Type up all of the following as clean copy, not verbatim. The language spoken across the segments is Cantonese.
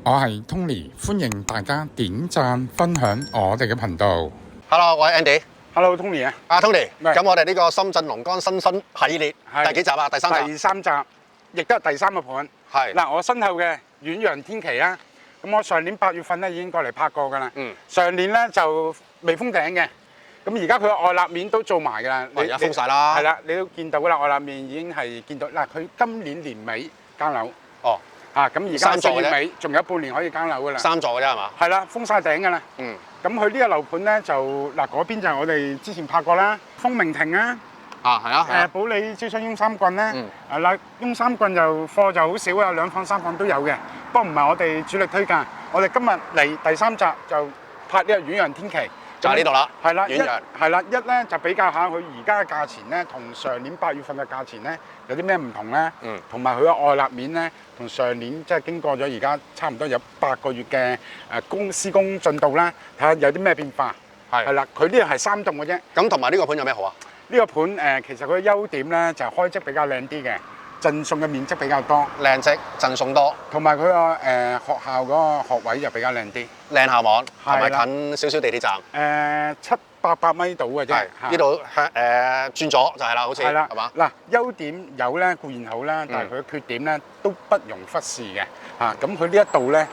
我係 Tony，歡迎大家點讚分享我哋嘅頻道。Hello， 我係 Andy。Hello Tony 啊，Tony，喂咁我哋呢個深圳龍崗新春系列第幾集啊？第三集。第三集，亦都係第三個盤。係嗱，我身後嘅遠洋天琪啊，咁我上年8月份咧已經過嚟拍過㗎啦。上年咧就未封頂嘅，咁而家佢個外立面都做埋㗎啦。而家封晒啦。係啦，你都見到㗎啦，外立面已經係見到嗱，佢今年年尾交樓。哦。咁而家4三座嘅啫月尾，仲有半年可以交樓㗎啦。三座嘅啫係嘛？係啦，封晒頂㗎啦。咁佢呢個樓盤咧就嗱嗰邊就係我哋之前拍過啦，豐明亭啊。係啊。保利招商雍三郡咧，雍三郡就貨就好少啊，2房3房都有嘅，不過唔係我哋主力推介。我哋今日嚟第三集就拍呢個遠洋天琪，就喺呢度啦。係啦，遠洋係啦，一咧就比較下佢而家嘅價錢咧，同上年8月份嘅價錢咧有啲咩唔同咧？同埋佢嘅外立面咧，同上年即係經過咗而家差唔多有8個月嘅施工進度啦，睇下有啲咩變化。係啦，佢呢度係3棟嘅啫。咁同埋呢個盤有咩好啊？呢個盤其實佢嘅優點咧就係開則比較靚啲嘅，贈送嘅面積比較多，靚則贈送多，同埋佢個學校嗰個學位就比較靚啲，靚校網，同埋係啦近少少地鐵站。 700-800米到嘅啫。呢度轉左就係啦，好似係啦，係嘛？嗱，優點有咧固然好啦，但係佢嘅缺點咧都不容忽視嘅嚇。咁佢呢一度咧，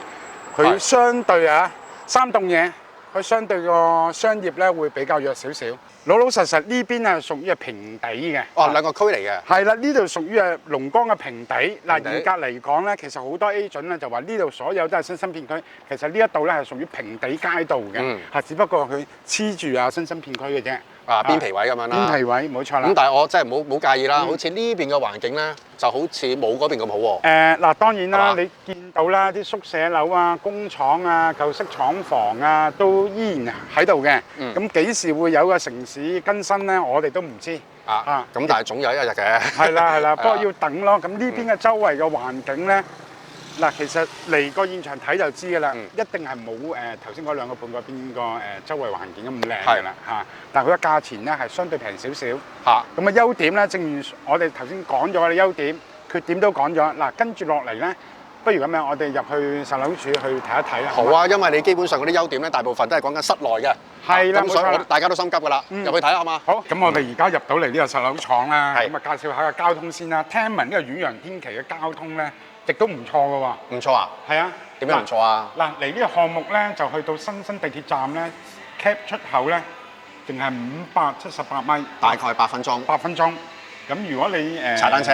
佢相對3棟嘢，佢相對個商業咧會比較弱少少。老老實實呢邊係屬於係平底嘅。哦，兩個區嚟嘅。係啦，呢度屬於係龍崗嘅平底。嗱，嚴格嚟講咧，其實好多 agent 咧就話呢度所有都係新生片區，其實呢一度咧係屬於平底街道嘅，只不過佢黐住新生片區嘅啫。邊皮位咁樣啦。邊皮位冇錯啦。咁但係我真係冇介意啦，好似呢邊嘅環境咧，就好似冇嗰邊咁好喎。嗱，當然啦，你見到啦，啲宿舍樓啊、工廠啊、舊式廠房啊，都依然喺度嘅。咁幾時會有個城市更新咧？我哋都唔知。咁但係總有一日嘅。係啦，不過要等咯。咁呢邊嘅周圍嘅環境咧，嗱，其實嚟個現場睇就知㗎啦，一定係冇頭先嗰兩個盤嗰邊個周圍環境咁靚㗎啦嚇。但係佢嘅價錢咧係相對平少少嚇。咁啊優點咧，正如我哋頭先講咗嘅優點，缺點都講咗。嗱，跟住落嚟咧，不如咁樣，我哋入去售樓處去睇一睇啦。好啊，因為你基本上嗰啲優點咧，大部分都係講緊室內嘅。係啦，咁所以我大家都心急㗎啦，入去睇下好嘛？好，咁我哋而家入到嚟呢個售樓廠啦，咁啊介紹下個交通先啦。聽聞呢個遠洋天琪嘅交通咧，亦都唔錯㗎喎。唔錯啊？係啊。點樣唔錯啊？嗱，嚟呢個項目咧，就去到新生地鐵站咧 ，cap 出口咧，淨係578米，大概8分鐘。8分鐘。咁如果你踩單車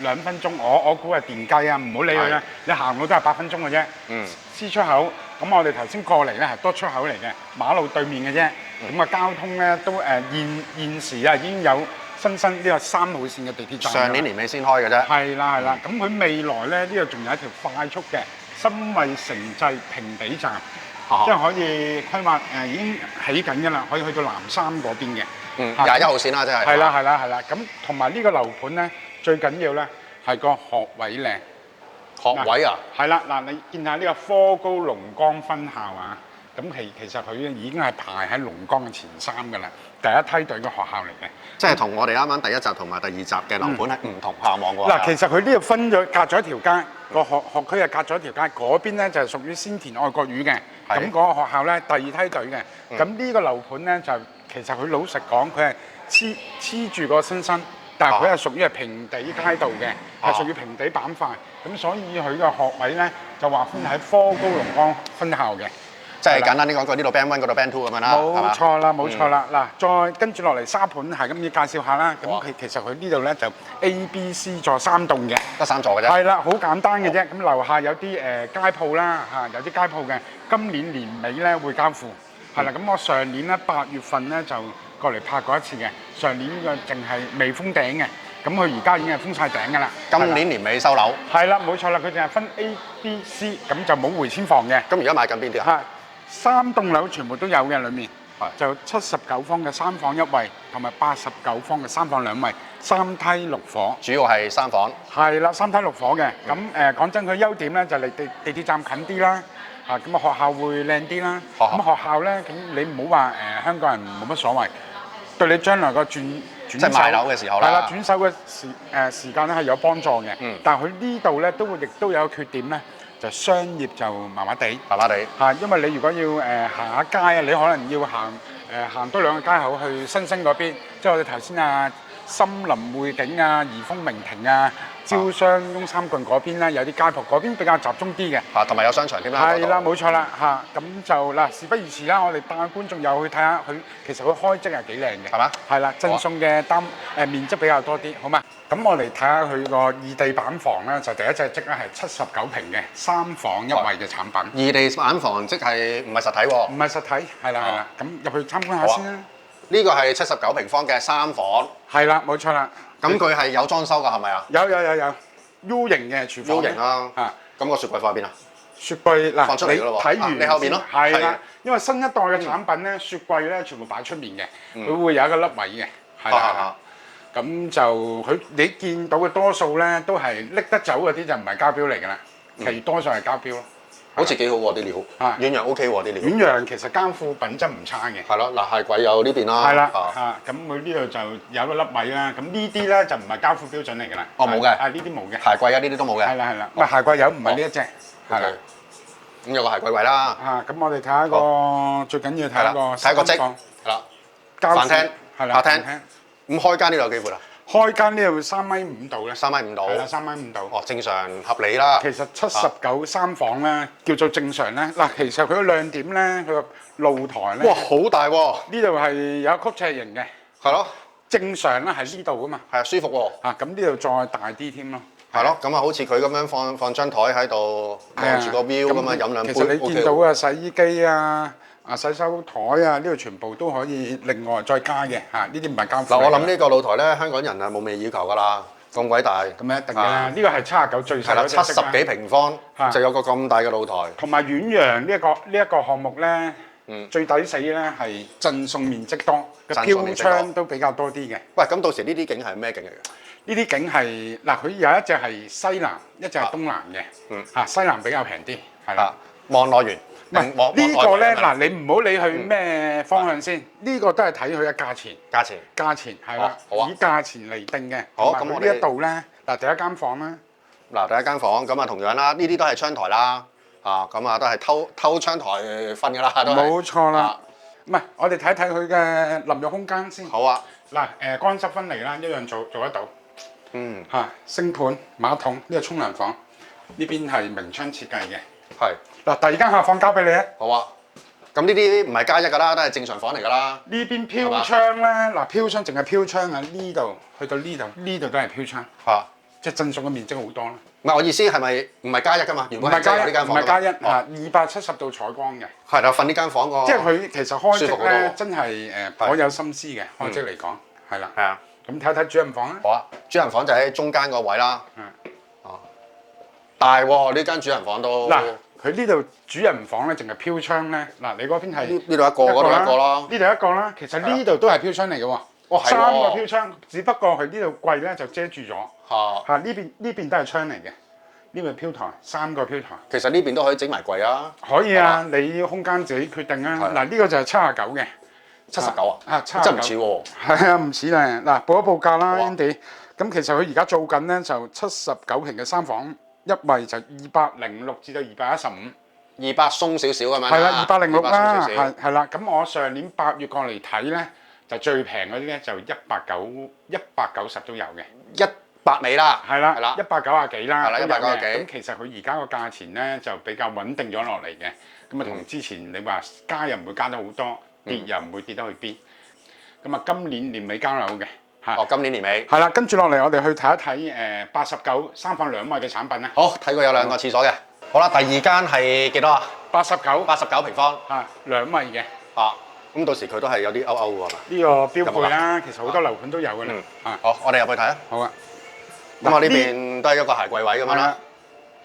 2分鐘，我估係電計啊，唔好理佢啦。你行路都係8分鐘嘅啫。C 出口，咁我哋頭先過嚟咧係多出口嚟嘅，馬路對面嘅啫。咁啊交通咧都現時已經有新呢個3號線嘅地鐵站。上年年尾先開嘅啫。係啦，咁佢未來咧呢度仲有一條快速嘅新惠城際平底站，即係可以規劃已經起緊㗎啦，可以去到南山嗰邊嘅。21號線啦，即係。係啦，咁同埋呢個樓盤咧，最緊要咧係個學位靚。學位啊？係啦，嗱，你見下呢個科高龍崗分校啊，咁其實佢已經係排喺龍崗嘅前3㗎啦，第一梯隊嘅學校嚟嘅。即係同我哋啱啱第一集同埋第2集嘅樓盤係唔同校網㗎喎。嗱，其實佢呢度分咗隔咗一條街，個學區係隔咗一條街，嗰邊咧就係屬於先田愛國語嘅，咁嗰個學校咧第2梯隊嘅。咁呢個樓盤咧就其實佢老實講，佢係黐住個新生，但係佢係屬於係平底街道嘅，係屬於平底板塊，咁所以佢個學位咧就劃分喺科高龍崗分校嘅。即係簡單啲講句，呢度 Band 1嗰度 Band 2咁樣啦，冇錯啦，嗱，再跟住落嚟沙盤係咁要介紹下啦。咁其實佢呢度咧就 A、B、C 座3棟嘅，得3座嘅啫。係啦，好簡單嘅啫。咁樓下有啲街鋪啦嚇，有啲街鋪嘅，今年年尾咧會交付。係啦，咁我上年咧8月份咧就過嚟拍過一次嘅，上年呢個淨係未封頂嘅，咁佢而家已經係封晒頂㗎啦。今年年尾收樓。係啦，冇錯啦，佢淨係分 A、B、C， 咁就冇回遷房嘅。咁而家賣緊邊啲啊？3棟樓全部都有嘅，裡面就79方嘅3房1衞，同埋89方嘅3房2衞，3梯6伙。主要係3房。係啦，3梯6伙嘅。咁講真，佢優點咧就離地鐵站近啲啦。咁啊學校會靚啲啦。咁學校咧，咁你唔好話香港人冇乜所謂，對你將來個轉即係賣樓嘅時候啦。係啦，轉手嘅時間咧係有幫助嘅。但係佢呢度咧亦都有個缺點咧。就商業就麻麻地麻麻地。嚇，因為你如果要行下街啊，你可能要行多兩個街口去新星嗰邊，即係我哋頭先森林匯景怡豐明庭招商雍三郡嗰邊咧，有啲街鋪嗰邊比較集中啲嘅。同埋有商場添啦。係啦，冇錯啦咁就嗱，事不宜遲啦，我哋帶觀眾又去睇下佢，其實佢開則係幾靚嘅。係嘛？係啦，贈送嘅面積比較多啲，好嘛？咁我嚟睇下佢個異地板房咧，就第一隻則咧係79平嘅3房1衛嘅產品。異地板房即係唔係實體喎？唔係實體，係啦。咁入去參觀下先啦。呢個係79平方嘅3房。係啦，冇錯啦。咁佢係有裝修㗎，係咪啊？有 U 型嘅廚房。U 型啦。咁個雪櫃放喺邊啊？雪櫃嗱，放出嚟㗎咯喎。睇完你後邊咯。係啦，因為新一代嘅產品咧，雪櫃咧全部擺出面嘅，佢會有一個凹位嘅，係啦。咁就你見到嘅多數咧都係拎得走嗰啲就唔係膠標嚟㗎啦，其餘多數係膠標咯。好似幾好喎啲料，遠洋 OK 喎啲料。遠洋其實膠庫品質唔差嘅。係咯，嗱鞋櫃有呢邊啦。係啦，咁佢呢度就有個凹位啦。咁呢啲咧就唔係膠庫標準嚟㗎啦。哦，冇嘅。呢啲冇嘅。鞋櫃呢啲都冇嘅。係啦，唔係鞋櫃有，唔係呢一隻。係啦。咁有個鞋櫃位啦。咁我哋睇下個最緊要睇個積。係啦。飯廳。係啦。客廳。咁開間呢度有幾闊啊？開間呢度3.5米咧，3.5米。係啦，3.5米。哦，正常合理啦。其實79 3房咧叫做正常咧。嗱，其實佢個亮點咧，佢個露台咧，哇，好大喎！呢度係有曲尺型嘅。係咯。正常咧係呢度噶嘛。係啊，舒服喎。咁呢度再大啲添咯。係咯，咁好似佢咁樣放張台喺度望住個 view 咁樣飲兩杯。其實你見到洗衣機洗手台呢度全部都可以另外再加嘅呢啲唔係膠庫。嗱，我諗呢個露台咧，香港人係冇未要求㗎啦，咁鬼大。咁一定㗎啦，呢個係79最細。係啦，70幾平方就有個咁大嘅露台。同埋遠洋呢一個項目咧，最抵死咧係贈送面積多，個飄窗都比較多啲嘅。喂，咁到時呢啲景係咩景嚟嘅？呢啲景係嗱，佢有一隻係西南，一隻係東南嘅。西南比較平啲，係啦。望內園。唔係呢個咧，嗱你唔好理佢咩方向先，呢個都係睇佢嘅價錢。價錢係啦，以價錢嚟定嘅。好，咁我哋呢一度咧，嗱第一間房啦。嗱第一間房咁同樣啦，呢啲都係窗台啦，咁都係偷窗台瞓㗎啦，都係。冇錯啦。唔係，我哋睇睇佢嘅淋浴空間先。好啊。嗱乾濕分離啦，一樣做得到。星盤、馬桶呢個沖涼房，呢邊係明窗設計嘅。係。嗱，第二間客房交俾你啊！好啊，咁呢啲唔係加一㗎啦，都係正常房嚟㗎啦。呢邊飄窗咧，嗱飄窗淨係飄窗呢度去到呢度都係飄窗。即係贈送嘅面積好多啦。唔係我意思係咪唔係加一㗎嘛？原本係加一呢間房。唔係加一，270度採光嘅。係啦，瞓呢間房個。即係佢其實開則咧，真係頗有心思嘅開則嚟講，係啦。係啊。咁睇睇主人房啊。好啊，主人房就喺中間個位啦。大喎呢間主人房都。嗱，佢呢度主人房咧，淨係飄窗咧。嗱，你嗰邊係呢度一個，嗰度一個啦。呢度一個啦，其實呢度都係飄窗嚟嘅喎。3個飄窗，只不過佢呢度櫃咧就遮住咗。呢邊都係窗嚟嘅。呢個飄台3個飄台。其實呢邊都可以整埋櫃啊。可以啊，你空間自己決定啊。嗱，呢個就係79嘅。79啊？79。真唔似喎。係啊，唔似咧。嗱，報一報價啦 ，Andy。咁其實佢而家做緊咧就79平嘅3房1衛就206至到215，200鬆少少咁樣。係啦，206啦，係啦。咁我上年8月過嚟睇咧，就最平嗰啲咧就190都有嘅，100尾啦。係啦，190幾啦。係啦，190幾。咁其實佢而家個價錢咧就比較穩定咗落嚟嘅。咁同之前你話加又唔會加得好多，跌又唔會跌得去邊。咁今年年尾交樓嘅。今年年尾。係啦，跟住落嚟我哋去睇一睇89 3房2衛嘅產品啦。好，睇過有2個廁所嘅。好啦，第二間係幾多啊？89平方。2衛嘅。咁到時佢都係有啲勾勾㗎嘛？呢個標配啦，其實好多樓盤都有㗎啦。好，我哋入去睇啊。好啊。咁我呢邊都係一個鞋櫃位咁樣啦，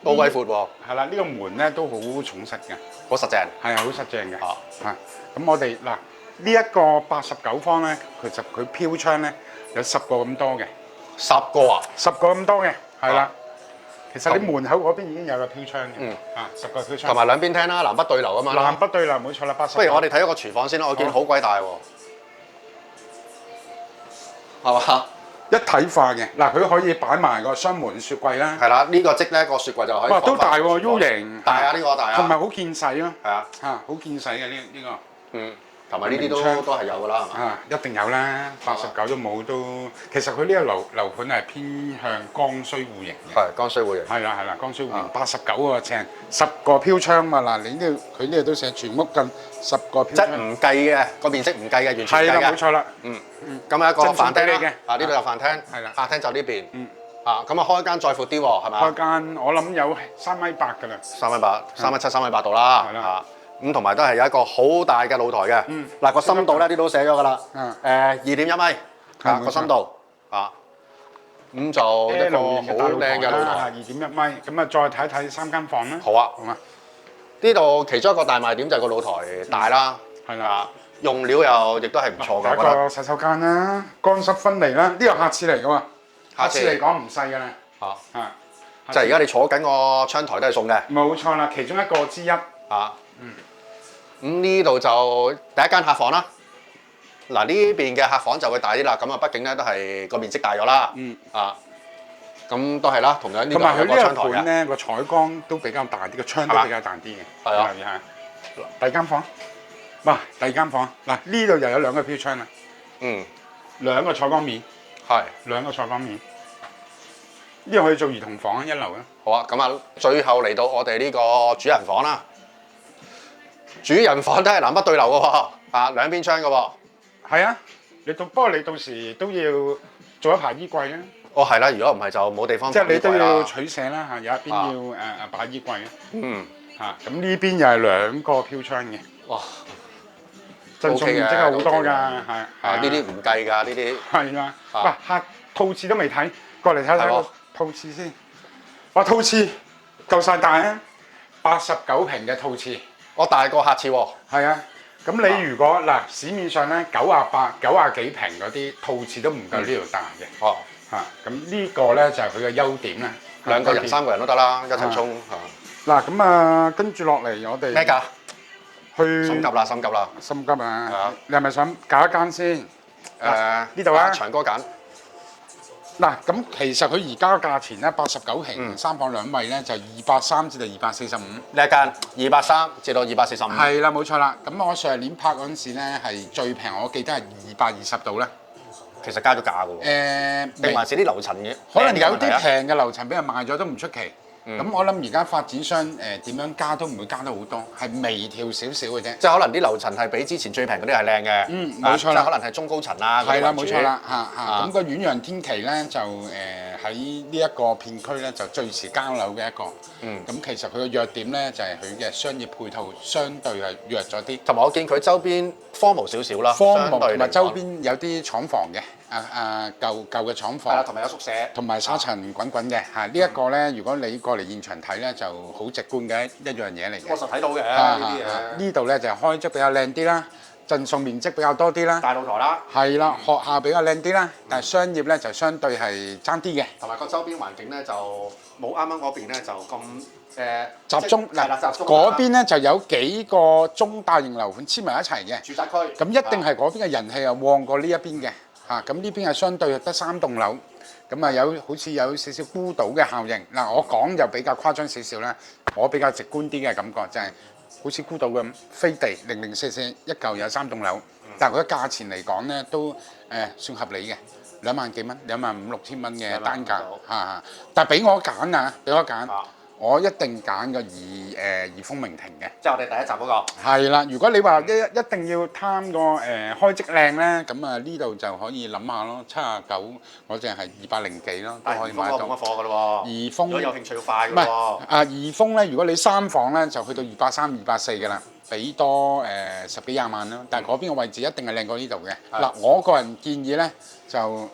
都鬼闊喎。係啦，呢個門咧都好重實嘅，好實淨。係啊，好實淨嘅。咁我哋嗱呢一個89方咧，其實佢飄窗咧有10個咁多嘅。10個啊？10個咁多嘅，係啦。其實你門口嗰邊已經有個飄窗嘅。10個飄窗。同埋兩邊廳啦，南北對流啊嘛。南北對流冇錯啦，89。不如我哋睇一個廚房先啦，我見好鬼大喎。係嘛？一體化嘅。嗱，佢可以擺埋個雙門雪櫃啦。係啦，呢個積咧個雪櫃就可以。哇，都大喎 U 型。大啊！呢個大啊。同埋好見使咯。係啊。嚇，好見使嘅呢個。嗯。同埋呢啲都係有㗎啦，係嘛？啊，一定有啦，89都冇都。其實佢呢個樓盤係偏向剛需戶型嘅。係剛需戶型。係啦，剛需戶型89喎，成10個飄窗嘛嗱，你呢佢呢度都寫全屋近10個飄窗。即係唔計嘅個面積唔計嘅，完全唔計嘅。係啦，冇錯啦。咁一個飯廳嘅。啊，呢度有飯廳。係啦。客廳就呢邊。咁啊開間再闊啲喎，係咪？開間我諗有3.8米㗎啦。3.8米、3.7米、3.8米度啦。係啦。咁同埋都係有一個好大嘅露台嘅。嗱個深度咧，呢度寫咗㗎啦。2.1米個深度咁就一個好靚嘅露台。2.1米，咁啊再睇一睇3間房啦。好啊。好嘛。呢度其中一個大賣點就係個露台大啦。係啦。用料又亦都係唔錯㗎。有個洗手間啦，乾濕分離啦，呢個客廁嚟㗎喎。客廁嚟講唔細㗎啦。就係而家你坐緊個窗台都係送嘅。冇錯啦，其中一個之一。咁呢度就第一間客房啦。嗱呢邊嘅客房就會大啲啦。咁啊，畢竟咧都係個面積大咗啦。咁都係啦，同樣呢個有個窗台嘅。同埋佢呢個盤咧個採光都比較大啲，個窗都比較大啲嘅。係啊。第二間房，哇！第二間房嗱呢度又有2個飄窗啦。2個採光面。係。2個採光面。呢個可以做兒童房1樓啊。好啊，咁啊，最後嚟到我哋呢個主人房啦。主人房都係南北對流嘅喎，兩邊窗嘅喎。係啊，不過你到時都要做一排衣櫃啊。哦，係啦，如果唔係就冇地方。即係你都要取捨啦嚇，有一邊要擺衣櫃啊。咁呢邊又係2個飄窗嘅。哇！贈送面積係好多㗎，係。呢啲唔計㗎，呢啲。係啦。喂，客套廁都未睇，過嚟睇睇個套廁先。哇，套廁夠晒大啊！89平嘅套廁。我大過客廁喎。係啊，咁你如果嗱市面上咧98、90幾平嗰啲套廁都唔夠呢度大嘅。哦。咁呢個咧就係佢嘅優點啦。2個人、3個人都得啦，一齊沖嗱咁啊，跟住落嚟我哋咩㗎？去心急啦，心急啦。心急啊！你係咪想揀一間先？呢度啊。長哥揀。嗱，咁其實佢而家價錢咧89平3房2衛咧就230至到245。呢一間230至到245。係啦，冇錯啦。咁我上年拍嗰陣時咧係最平，我記得係220度啦。其實加咗價㗎喎。定還是啲樓層嘅？可能有啲平嘅樓層俾人賣咗都唔出奇。咁我諗而家發展商點樣加都唔會加得好多，係微調少少嘅啫。即係可能啲樓層係比之前最平嗰啲係靚嘅。冇錯啦。可能係中高層啦。係啦，冇錯啦，咁個遠洋天琪咧就喺呢一個片區咧就最遲交樓嘅一個。咁其實佢嘅弱點咧就係佢嘅商業配套相對係弱咗啲。同埋我見佢周邊荒蕪少少啦。荒蕪同埋周邊有啲廠房嘅，舊嘅廠房。係啦，同埋有宿舍。同埋沙塵滾滾嘅呢一個咧，如果你過嚟現場睇咧，就好直觀嘅一樣嘢嚟嘅。確實睇到嘅呢啲嘢。呢度咧就開則比較靚啲啦，贈送面積比較多啲啦。大露台啦。係啦，學校比較靚啲啦，但係商業咧就相對係爭啲嘅。同埋個周邊環境咧就冇啱啱嗰邊咧就咁集中嗱，嗰邊咧就有幾個中大型樓盤黐埋一齊嘅住宅區。咁一定係嗰邊嘅人氣又旺過呢一邊嘅咁呢邊係相對得3棟樓。咁啊好似有少少孤島嘅效應嗱，我講就比較誇張少少啦，我比較直觀啲嘅感覺就係好似孤島咁飛地零零四四一嚿有3棟樓，但係佢嘅價錢嚟講咧都算合理嘅，2萬幾蚊，25000、6000蚊嘅單價但係俾我揀啊，我一定揀個怡豐名庭嘅，即係我哋第一集嗰個。係啦，如果你話一定要貪個開則靚咧，咁啊呢度就可以諗下咯，79我淨係200幾咯，都可以買到。冇乜貨㗎咯喎。怡豐如果有興趣要快㗎喎。怡豐咧，如果你3房咧就去到230、240㗎啦，俾多10幾20萬啦。但係嗰邊嘅位置一定係靚過呢度嘅。嗱，我個人建議咧就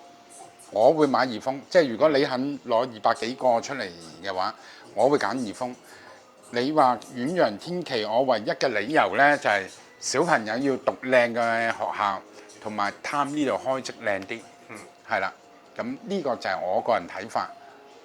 我會買怡豐，即係如果你肯攞200幾個出嚟嘅話。我會揀怡豐。你話遠洋天琪，我唯一嘅理由咧就係小朋友要讀靚嘅學校，同埋貪呢度開則靚啲。係啦，咁呢個就係我個人睇法。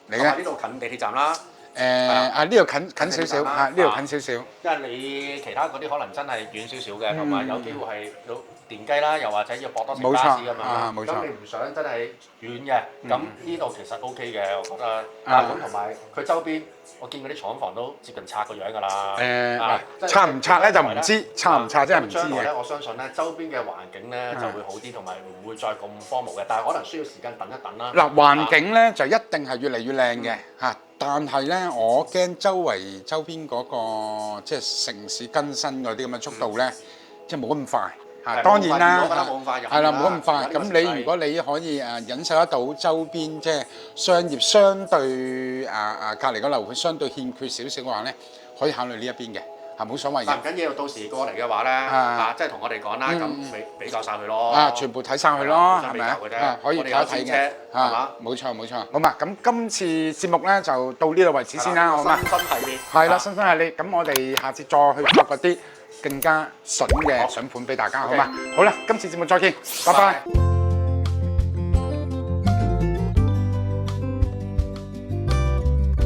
你咧？呢度近地鐵站啦。呢度近少少嚇，呢度近少少。因為你其他嗰啲可能真係遠少少嘅，同埋有機會係要電雞啦，又或者要駁多程巴士咁樣。冇錯。咁你唔想真係遠嘅，咁呢度其實 OK 嘅，我覺得。咁同埋佢周邊，我見嗰啲廠房都接近拆個樣㗎啦。拆唔拆咧就唔知，拆唔拆真係唔知將來咧，嘅。我相信咧，周邊嘅環境咧就會好啲，同埋唔會再咁荒蕪嘅。但係可能需要時間等一等啦。嗱，環境咧就一定係越嚟越靚嘅嚇，但係咧我驚周邊嗰個即係城市更新嗰啲咁嘅速度咧，即係冇咁快嚇。當然啦，係啦，冇咁快。咁你如果你可以忍受得到周邊即係商業相對隔離個樓盤相對欠缺少少嘅話咧，可以考慮呢一邊嘅。係冇所謂嘅。唔緊要，到時過嚟嘅話咧，即係同我哋講啦，咁比較晒佢咯。全部睇晒佢咯，係咪可以睇一睇嘅，係嘛？冇錯。好嘛，咁今次節目咧就到呢度為止先啦，好嘛？新系列。係啦，新系列。咁我哋下次再去發掘啲更加筍嘅筍盤俾大家，好嘛？好啦，今次節目再見，拜拜。